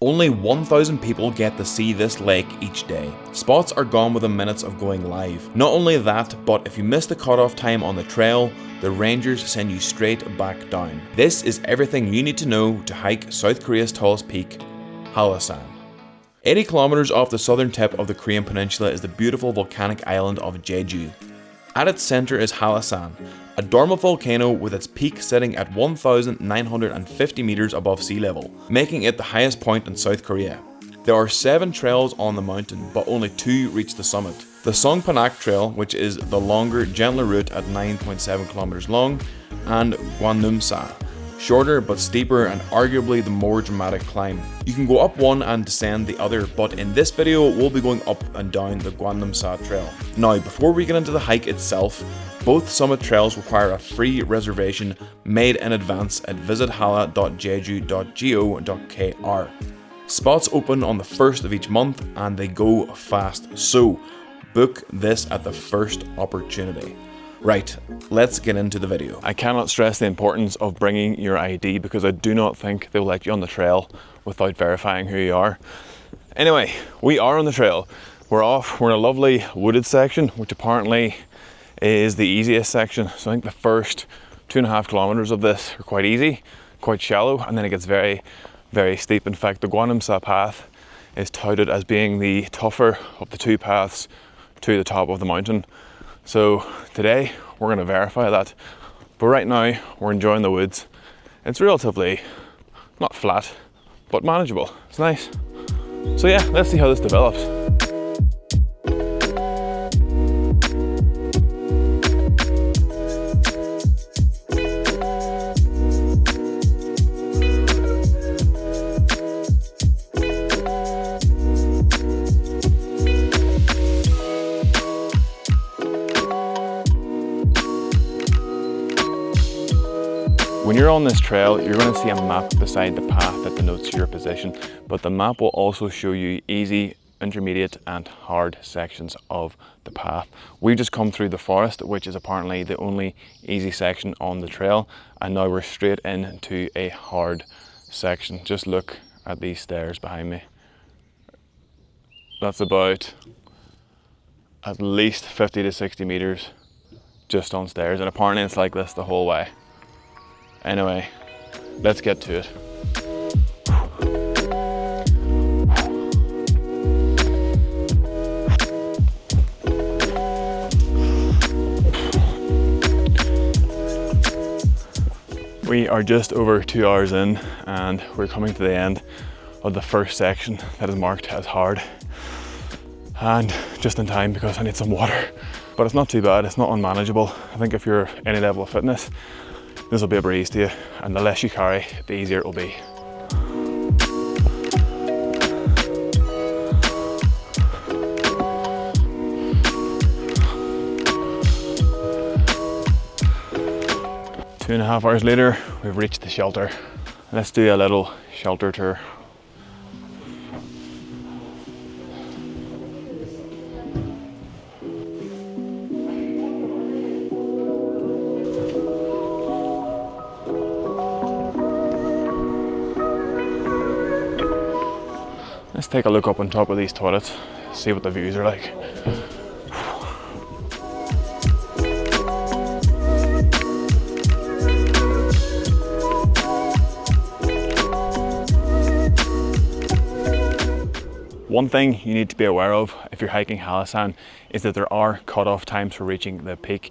Only 1,000 people get to see this lake each day. Spots are gone within minutes of going live. Not only that, but if you miss the cutoff time on the trail, the rangers send you straight back down. This is everything you need to know to hike South Korea's tallest peak, Hallasan. 80 kilometers off the southern tip of the Korean peninsula is the beautiful volcanic island of Jeju. At its center is Hallasan, a dormant volcano with its peak sitting at 1,950 meters above sea level, making it the highest point in South Korea. There are 7 trails on the mountain, but only 2 reach the summit. The Songpanak Trail, which is the longer, gentler route at 9.7 kilometers long, and Gwaneumsa, shorter but steeper and arguably the more dramatic climb. You can go up one and descend the other, but in this video we'll be going up and down the Gwaneumsa trail. Now, before we get into the hike itself, both summit trails require a free reservation made in advance at visithalla.jeju.go.kr. Spots open on the 1st of each month and they go fast, so book this at the first opportunity. Right, let's get into the video. I cannot stress the importance of bringing your ID because I do not think they'll let you on the trail without verifying who you are. Anyway, we are on the trail. We're off. We're in a lovely wooded section, which apparently is the easiest section. So I think the first 2.5 kilometers of this are quite easy, quite shallow, and then it gets very, very steep. In fact, the Gwaneumsa path is touted as being the tougher of the 2 paths to the top of the mountain. So today we're going to verify that, but right now we're enjoying the woods. It's relatively not flat, but manageable. It's nice. So yeah, let's see how this develops. When you're on this trail, you're going to see a map beside the path that denotes your position, but the map will also show you easy, intermediate and hard sections of the path. We've just come through the forest, which is apparently the only easy section on the trail, and now we're straight into a hard section. Just look at these stairs behind me. That's about at least 50 to 60 meters just on stairs, and apparently it's like this the whole way. Anyway, let's get to it. We are just over 2 hours in and we're coming to the end of the first section that is marked as hard. And just in time because I need some water. But it's not too bad, it's not unmanageable. I think if you're any level of fitness, this will be a breeze to you, and the less you carry, the easier it will be. Two and a half hours later, we've reached the shelter. Let's do a little shelter tour. Let's take a look up on top of these toilets, see what the views are like. One thing you need to be aware of if you're hiking Hallasan is that there are cut-off times for reaching the peak.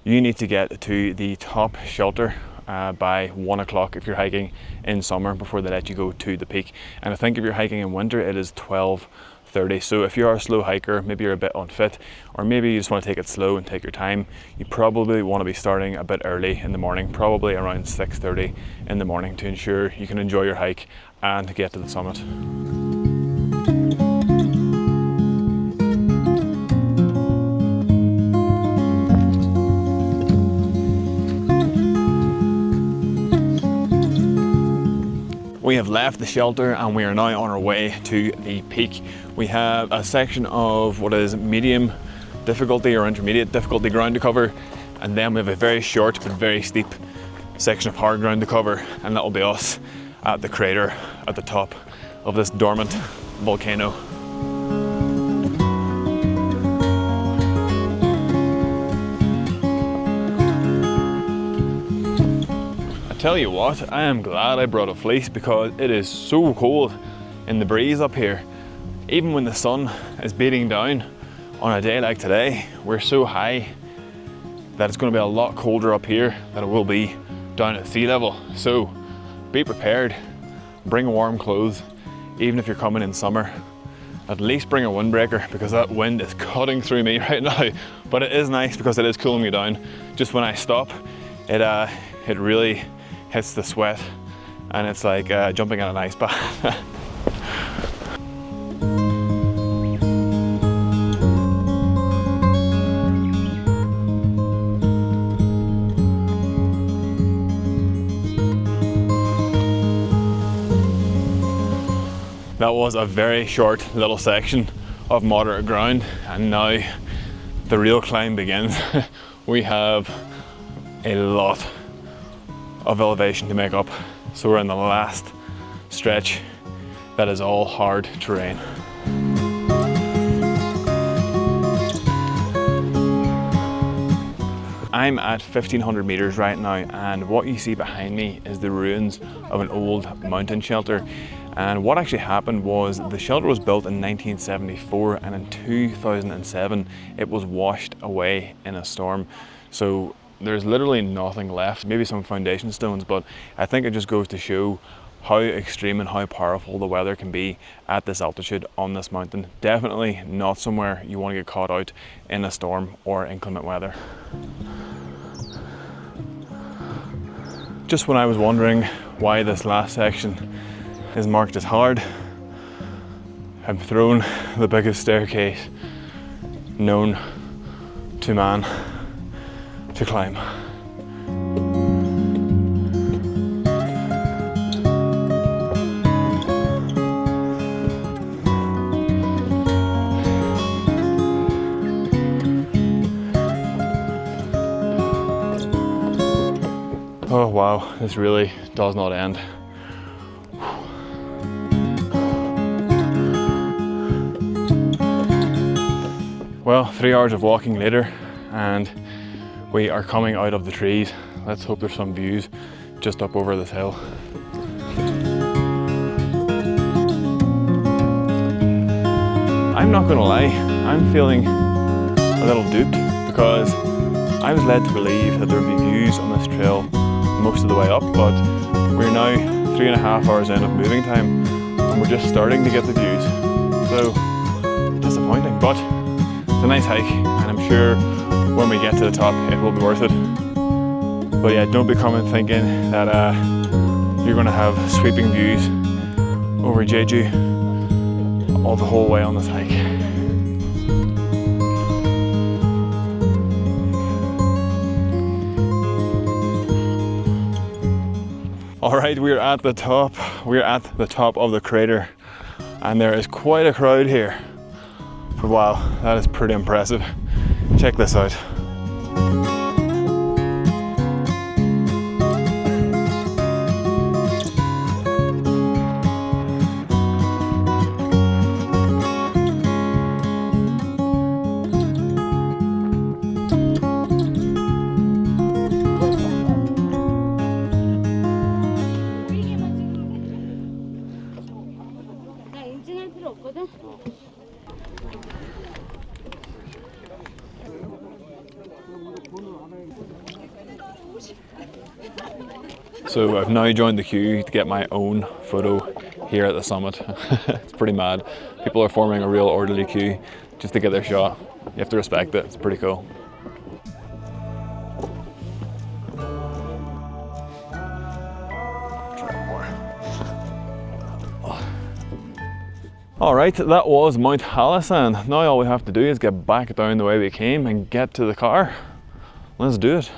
You need to get to the top shelter by 1 o'clock if you're hiking in summer before they let you go to the peak. And I think if you're hiking in winter, it is 12:30. So if you are a slow hiker, maybe you're a bit unfit, or maybe you just want to take it slow and take your time, you probably want to be starting a bit early in the morning, probably around 6:30 in the morning, to ensure you can enjoy your hike and get to the summit. We have left the shelter and we are now on our way to the peak. We have a section of what is medium difficulty or intermediate difficulty ground to cover, and then we have a very short but very steep section of hard ground to cover, and that will be us at the crater at the top of this dormant volcano. Tell you what, I am glad I brought a fleece because it is so cold in the breeze up here. Even when the sun is beating down on a day like today, we're so high that it's going to be a lot colder up here than it will be down at sea level. So be prepared, bring warm clothes, even if you're coming in summer. At least bring a windbreaker because that wind is cutting through me right now. But it is nice because it is cooling me down. Just when I stop, it really hits the sweat and it's like jumping in an ice bath. That was a very short little section of moderate ground, and now the real climb begins. We have a lot of elevation to make up, so we're in the last stretch that is all hard terrain. I'm at 1500 meters right now, and what you see behind me is the ruins of an old mountain shelter. And what actually happened was the shelter was built in 1974, and in 2007 it was washed away in a storm. So there's literally nothing left, maybe some foundation stones, but I think it just goes to show how extreme and how powerful the weather can be at this altitude on this mountain. Definitely not somewhere you want to get caught out in a storm or inclement weather. Just when I was wondering why this last section is marked as hard, I'm thrown the biggest staircase known to man to climb. Oh wow, this really does not end. Well, 3 hours of walking later, and we are coming out of the trees. Let's hope there's some views just up over this hill. I'm not gonna lie, I'm feeling a little duped because I was led to believe that there would be views on this trail most of the way up, but we're now 3.5 hours in of moving time and we're just starting to get the views. So, disappointing, but it's a nice hike, and I'm sure when we get to the top it will be worth it. But yeah, don't be coming thinking that you're going to have sweeping views over Jeju all the whole way on this hike. Alright, we're at the top. We're at the top of the crater, and there is quite a crowd here. But wow, that is pretty impressive. Check this out. So I've now joined the queue to get my own photo here at the summit. It's pretty mad. People are forming a real orderly queue just to get their shot. You have to respect it, it's pretty cool. Alright, that was Mount Hallasan. Now all we have to do is get back down the way we came and get to the car. Let's do it.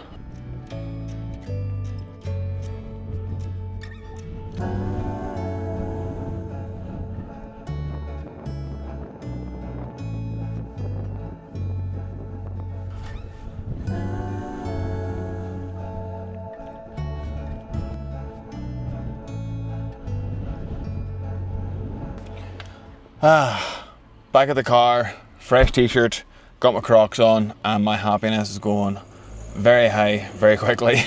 Back at the car, fresh t-shirt, got my Crocs on, and my happiness is going very high very quickly.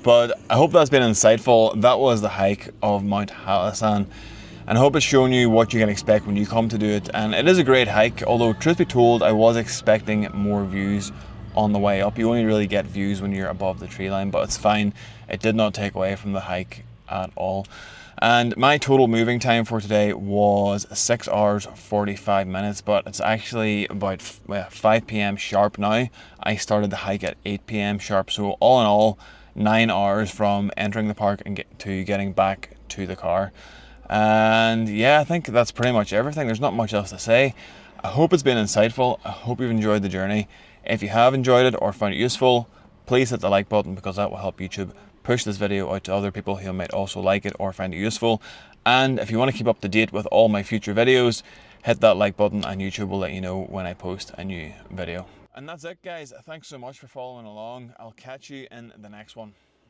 But I hope that's been insightful. That was the hike of Mount Hallasan, and I hope it's shown you what you can expect when you come to do it. And it is a great hike, although truth be told, I was expecting more views on the way up. You only really get views when you're above the tree line, but it's fine. It did not take away from the hike at all. And my total moving time for today was 6 hours 45 minutes, but it's actually about 5 p.m. sharp now. I started the hike at 8 p.m. sharp, so all in all 9 hours from entering the park and getting back to the car. And yeah, I think that's pretty much everything. There's not much else to say. I hope it's been insightful. I hope you've enjoyed the journey. If you have enjoyed it or found it useful, please hit the like button, because that will help YouTube push this video out to other people who might also like it or find it useful. And if you want to keep up to date with all my future videos, hit that like button and YouTube will let you know when I post a new video. And that's it, guys. Thanks so much for following along. I'll catch you in the next one.